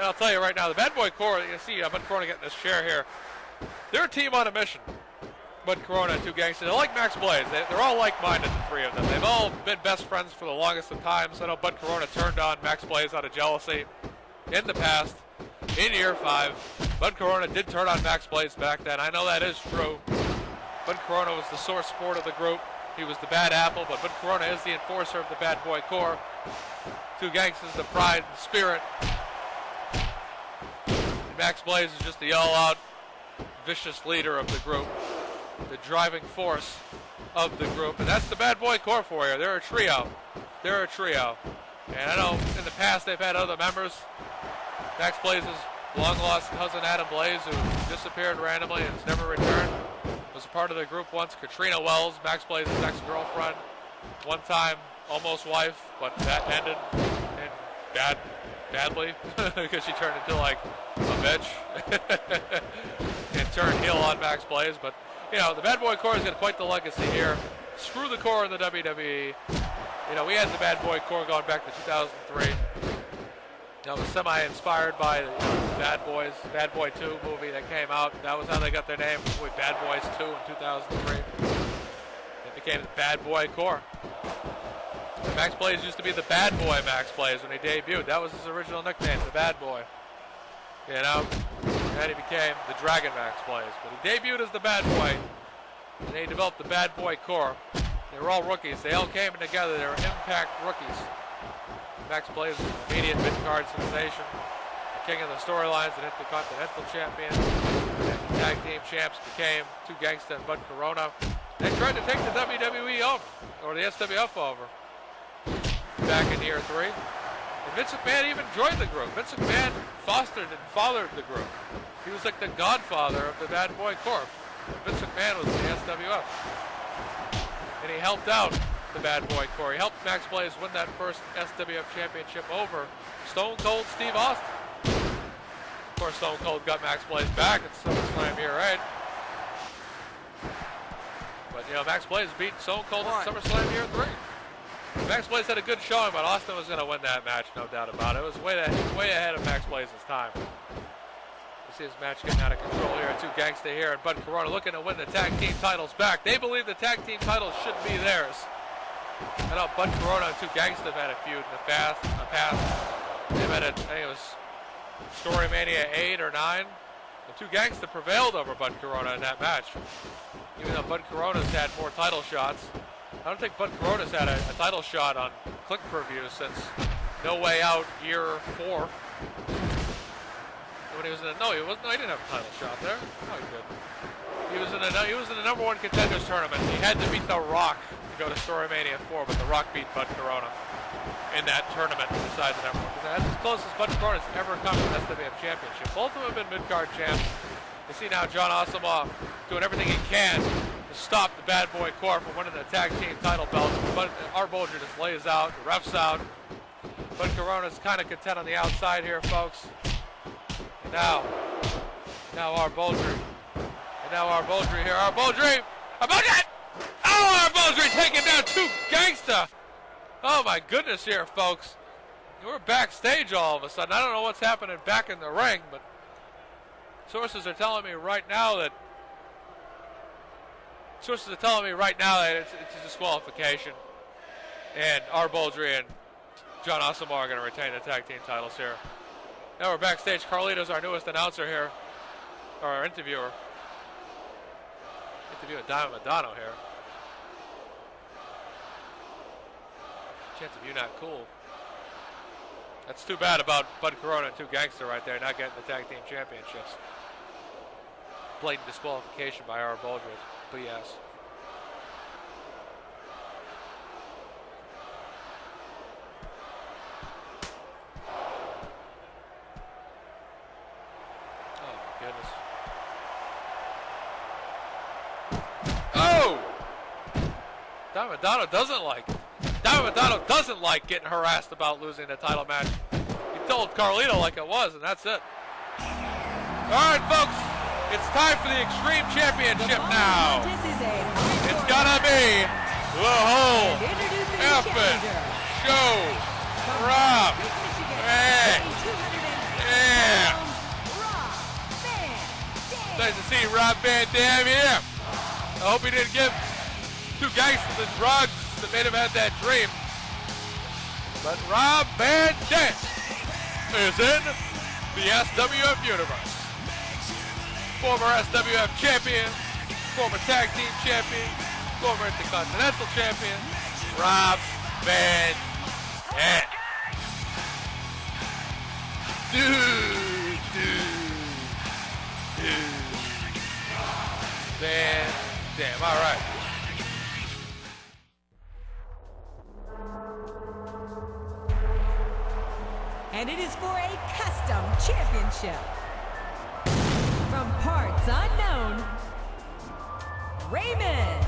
And I'll tell you right now, the Bad Boy Corps, you see Bud Corona getting this chair here. They're a team on a mission. Bud Corona and 2 Gangsters. They're like Max Blaze. They're all like-minded, the 3 of them. They've all been best friends for the longest of times. I know Bud Corona turned on Max Blaze out of jealousy in the past. In year 5, Bud Corona did turn on Max Blaze back then. I know that is true. Bud Corona was the sore sport of the group. He was the bad apple, but Bud Corona is the enforcer of the Bad Boy Corps. 2 Gangsters, the pride and spirit. And Max Blaze is just the all-out, vicious leader of the group. The driving force of the group. And that's the Bad Boy Corps for you. They're a trio. They're a trio. And I know in the past they've had other members. Max Blaze's long-lost cousin Adam Blaze, who disappeared randomly and has never returned, was a part of the group once. Katrina Wells, Max Blaze's ex-girlfriend, one time almost wife, but that ended badly because she turned into like a bitch and turned heel on Max Blaze. But you know, the Bad Boy Corps has got quite the legacy here. Screw the Corps in the WWE. You know, we had the Bad Boy Corps going back to 2003. You know, it was semi-inspired by the Bad Boys, Bad Boy 2 movie that came out. That was how they got their name, with Bad Boys 2 in 2003. It became the Bad Boy Corps. And Max Blaze used to be the Bad Boy Max Blaze when he debuted. That was his original nickname, the Bad Boy. You know, and then he became the Dragon Max Blaze. But he debuted as the Bad Boy, and they developed the Bad Boy Corps. They were all rookies. They all came together. They were impact rookies. Max Blaze was an immediate mid-card sensation, the king of the storylines, and Intercontinental Champion. And the tag team champs became 2 Gangsta and Bud Corona. They tried to take the WWE over, or the SWF over, back in year 3. And Vince McMahon even joined the group. Vince McMahon fostered and fathered the group. He was like the godfather of the Bad Boy Corps. Vince McMahon was in the SWF. And he helped out the Bad Boy Corps. He helped Max Blaze win that first SWF championship over Stone Cold Steve Austin. Of course, Stone Cold got Max Blaze back at SummerSlam year 8. But, you know, Max Blaze beat Stone Cold at SummerSlam year 3. Max Blaze had a good showing, but Austin was going to win that match, no doubt about it. It was way ahead of Max Blaze's time. You see this match getting out of control here. 2 Gangsta here, and Bud Corona looking to win the tag team titles back. They believe the tag team titles should be theirs. I know Bud Corona and 2 Gangsta have had a feud in the past. They've had I think it was Story Mania 8 or 9. The 2 Gangsta prevailed over Bud Corona in that match. Even though Bud Corona's had more title shots. I don't think Bud Corona's had a title shot on Click Per View since No Way Out year 4. When he was in he didn't have a title shot there. No, he didn't. He was in the number 1 contenders tournament. He had to beat The Rock to go to Storymania 4, but The Rock beat Bud Corona in that tournament to decide the number 1. That's as close as Bud Corona's ever come to an SWF championship. Both of them have been mid-card champs. You see now John Asamoah doing everything he can to stop the Bad Boy Corps from winning the tag team title belts. But our Bulger just lays out, the ref's out. Bud Corona's kind of content on the outside here, folks. Now our Bulger. Now our Bulger here. Our Bulger! Oh, our Bulger taking down 2 Gangsta! Oh my goodness here, folks. We're backstage all of a sudden. I don't know what's happening back in the ring, but sources are telling me right now that it's a disqualification. And our Bulger and John Asamoah are going to retain the tag team titles here. Now we're backstage. Carlito's our newest announcer here, or our interviewer. Interviewing Diamond Madonna here. Chance of you not cool. That's too bad about Bud Corona and 2 Gangsta right there, not getting the tag team championships. Blatant disqualification by our Bulger. BS. Diamond Madonna doesn't like getting harassed about losing the title match. He told Carlito like it was, and that's it. All right, folks, it's time for the Extreme Championship now. It's gonna be the whole effing show. Rob. Hey. Nice to see Rob Van Dam here. I hope he didn't give two gangsters the drugs that made him have that dream. But Rob Van Dam is in the SWF universe. Former SWF champion, former tag team champion, former Intercontinental champion, Rob Van Dam. Dude. Van Dam, all right. And it is for a custom championship. From parts unknown, Raymond.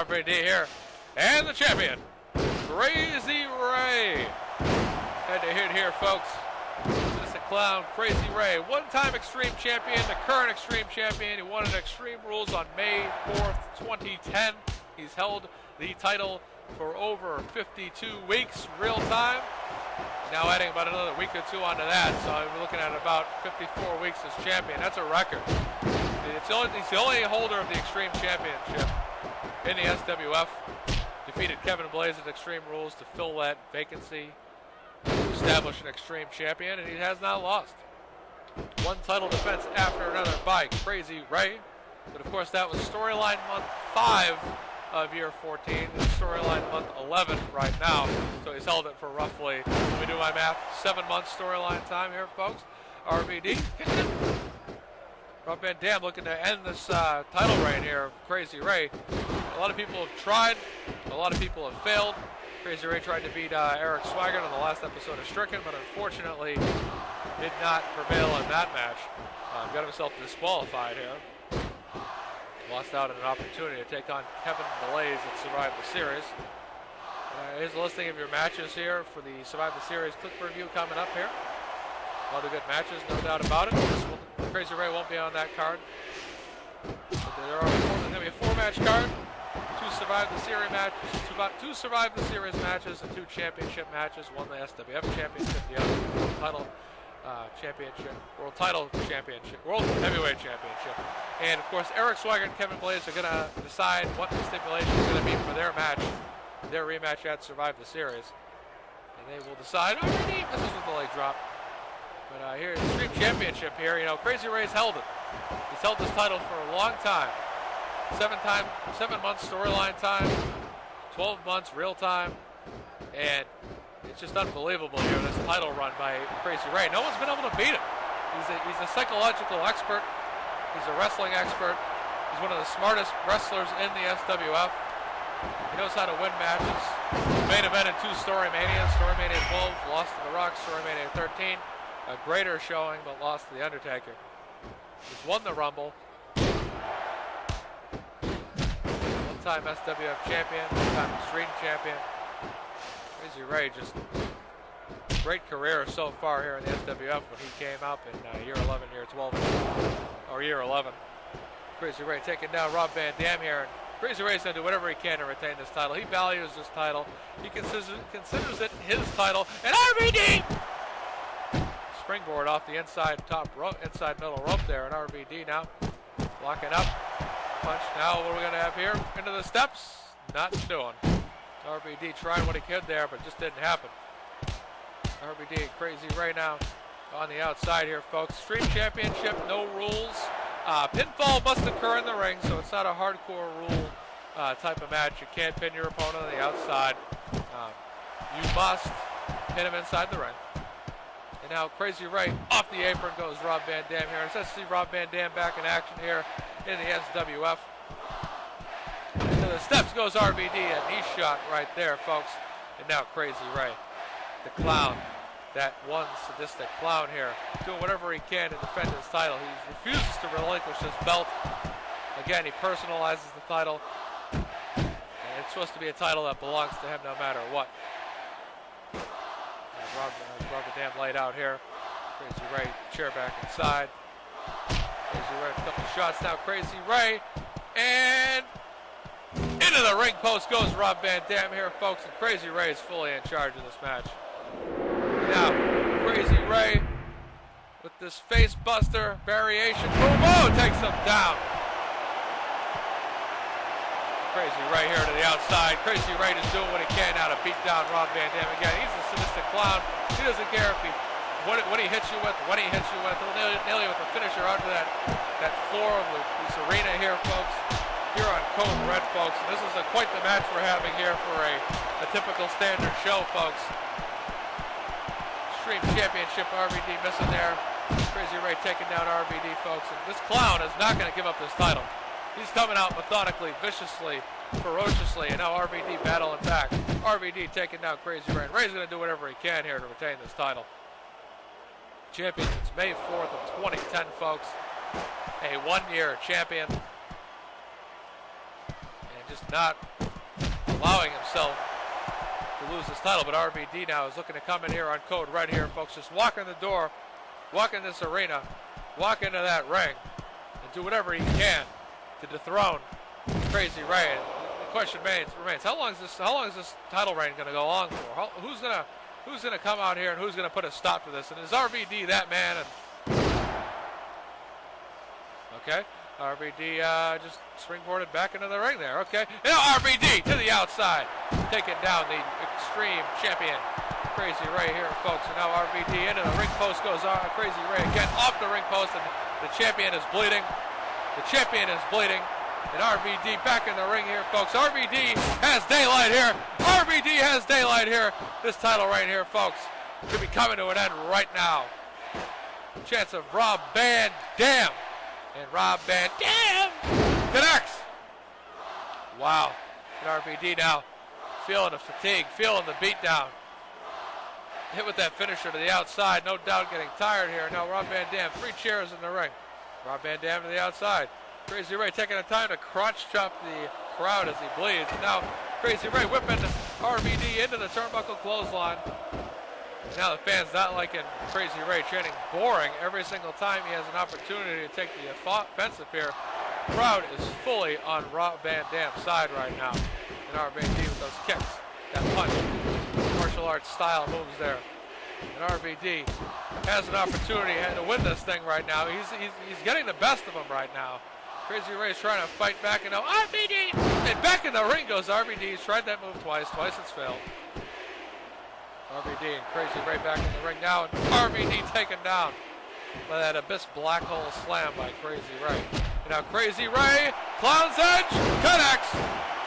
RVD here, and the champion, Crazy Ray. Head to hit here, folks. This is a clown, Crazy Ray, one-time Extreme champion, the current Extreme champion. He won at Extreme Rules on May 4th, 2010. He's held the title for over 52 weeks, real time. Now adding about another week or two onto that, so we're looking at about 54 weeks as champion. That's a record. He's the only holder of the Extreme Championship in the SWF. Defeated Kevin Blaze at Extreme Rules to fill that vacancy, establish an Extreme champion, and he has not lost. One title defense after another by Crazy Ray. But of course that was storyline month 5 of year 14, and storyline month 11 right now. So he's held it for roughly, let me do my math, 7 months storyline time here, folks. RVD. Rob Van Dam looking to end this title reign here of Crazy Ray. A lot of people have tried, a lot of people have failed. Crazy Ray tried to beat Eric Swagert on the last episode of Stricken, but unfortunately did not prevail in that match. Got himself disqualified here. Lost out on an opportunity to take on Kevin Blaze that survived the series. Here's a listing of your matches here for the Survive the Series clip review coming up here. A lot of good matches, no doubt about it. Crazy Ray won't be on that card. But there are going to be a 4-match card. 2 Survive the Series matches, 2 Survive the Series matches, and 2 championship matches. One the SWF Championship, the other World Title Championship, World Title Championship, World Heavyweight Championship. And of course, Eric Swagert and Kevin Blaze are going to decide what the stipulation is going to be for their match, their rematch at Survive the Series. And they will decide. Oh, this is with the leg drop. But here, Extreme Championship here, you know, Crazy Ray's held it. He's held this title for a long time. 7 months storyline time, 12 months real time, and it's just unbelievable here, this title run by Crazy Ray. No one's been able to beat him. He's a psychological expert. He's a wrestling expert. He's one of the smartest wrestlers in the SWF. He knows how to win matches. Main event in 2 Story Manias, Story Mania 12, lost to The Rock, Story Mania 13. A greater showing, but lost to The Undertaker. He's won the Rumble. One-time SWF champion, one-time Extreme champion. Crazy Ray, just great career so far here in the SWF when he came up in year 11, year 12, or year 11. Crazy Ray taking down Rob Van Dam here. And Crazy Ray's going to do whatever he can to retain this title. He values this title. He considers it his title. And RVD! Springboard off the inside top rope, inside middle rope there, and RVD now locking up. Punch now, what are we going to have here? Into the steps, not doing. RVD tried what he could there, but just didn't happen. RVD, Crazy Ray now on the outside here, folks. Extreme Championship, no rules. Pinfall must occur in the ring, so it's not a hardcore rule type of match. You can't pin your opponent on the outside. You must hit him inside the ring. And now Crazy Ray off the apron goes Rob Van Dam here. It's nice to see Rob Van Dam back in action here in the SWF. And to the steps goes RVD, a knee shot right there, folks. And now Crazy Ray, the clown, that one sadistic clown here, doing whatever he can to defend his title. He refuses to relinquish his belt. Again, he personalizes the title. And it's supposed to be a title that belongs to him no matter what. Rob Van Dam laid out here. Crazy Ray, chair back inside. Crazy Ray, a couple shots now. Crazy Ray, and into the ring post goes Rob Van Dam here, folks. And Crazy Ray is fully in charge of this match. Now, Crazy Ray with this face buster variation. Boom, oh, takes him down. Crazy Ray here to the outside. Crazy Ray is doing what he can now to beat down Rob Van Dam again. He's a sadistic clown. He doesn't care if what he hits you with, when he hits you with. He'll nail you with a finisher onto that floor of this arena here, folks. Here on Code Red, folks. And this is quite the match we're having here for a typical standard show, folks. Extreme Championship, RVD missing there. Crazy Ray taking down RVD, folks. And this clown is not going to give up this title. He's coming out methodically, viciously, ferociously, and now RVD battling back. RVD taking down Crazy Ray. And Ray's going to do whatever he can here to retain this title. Champion since May 4th of 2010, folks. A one-year champion. And just not allowing himself to lose his title. But RVD now is looking to come in here on Code Red here, folks. Just walk in the door, walk in this arena, walk into that ring, and do whatever he can to dethrone Crazy Ray. And the question remains: how long is this title reign going to go on for? Who's gonna come out here and who's gonna put a stop to this? And is RVD that man? And okay, RVD just springboarded back into the ring there. Okay, and now RVD to the outside, taking down the Extreme Champion Crazy Ray here, folks. And now RVD into the ring post goes Crazy Ray again off the ring post, and the champion is bleeding. The champion is bleeding, and RVD back in the ring here, folks. RVD has daylight here. RVD has daylight here. This title right here, folks, could be coming to an end right now. Chance of Rob Van Dam, and Rob Van Dam connects. Wow, and RVD now feeling the fatigue, feeling the beatdown. Hit with that finisher to the outside, no doubt getting tired here. Now Rob Van Dam, 3 chairs in the ring. Rob Van Dam to the outside. Crazy Ray taking the time to crotch chop the crowd as he bleeds. Now Crazy Ray whipping RVD into the turnbuckle clothesline. Now the fans not liking Crazy Ray chanting boring every single time he has an opportunity to take the offensive here. The crowd is fully on Rob Van Dam's side right now. And RVD with those kicks, that punch, martial arts style moves there. And RVD has an opportunity to win this thing right now. He's getting the best of him right now. Crazy Ray's trying to fight back, and now RVD! And back in the ring goes RVD. He's tried that move twice it's failed. RVD and Crazy Ray back in the ring now, and RVD taken down by that Abyss Black Hole Slam by Crazy Ray. And now Crazy Ray, Clown's Edge, connects!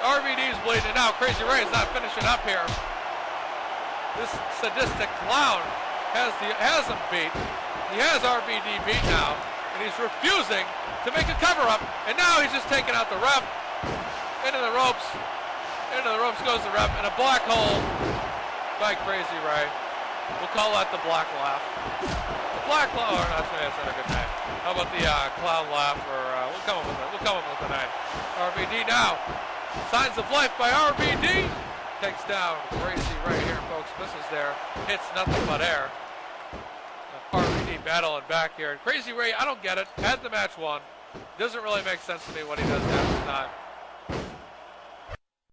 RVD's bleeding, and now Crazy Ray is not finishing up here. This sadistic clown has him beat. He has RVD beat now, and he's refusing to make a cover-up. And now he's just taking out the ref. Into the ropes. Into the ropes goes the ref, and a black hole by Crazy Ray. We'll call that the black laugh. The black laugh. Oh, that's not a good name. How about the clown laugh? Or we'll come up with the name. RVD now. Signs of life by RVD. Takes down Crazy Ray here, folks. Misses there. Hits nothing but air. RVD battling back here. And Crazy Ray, I don't get it. Had the match won. Doesn't really make sense to me what he does half the time.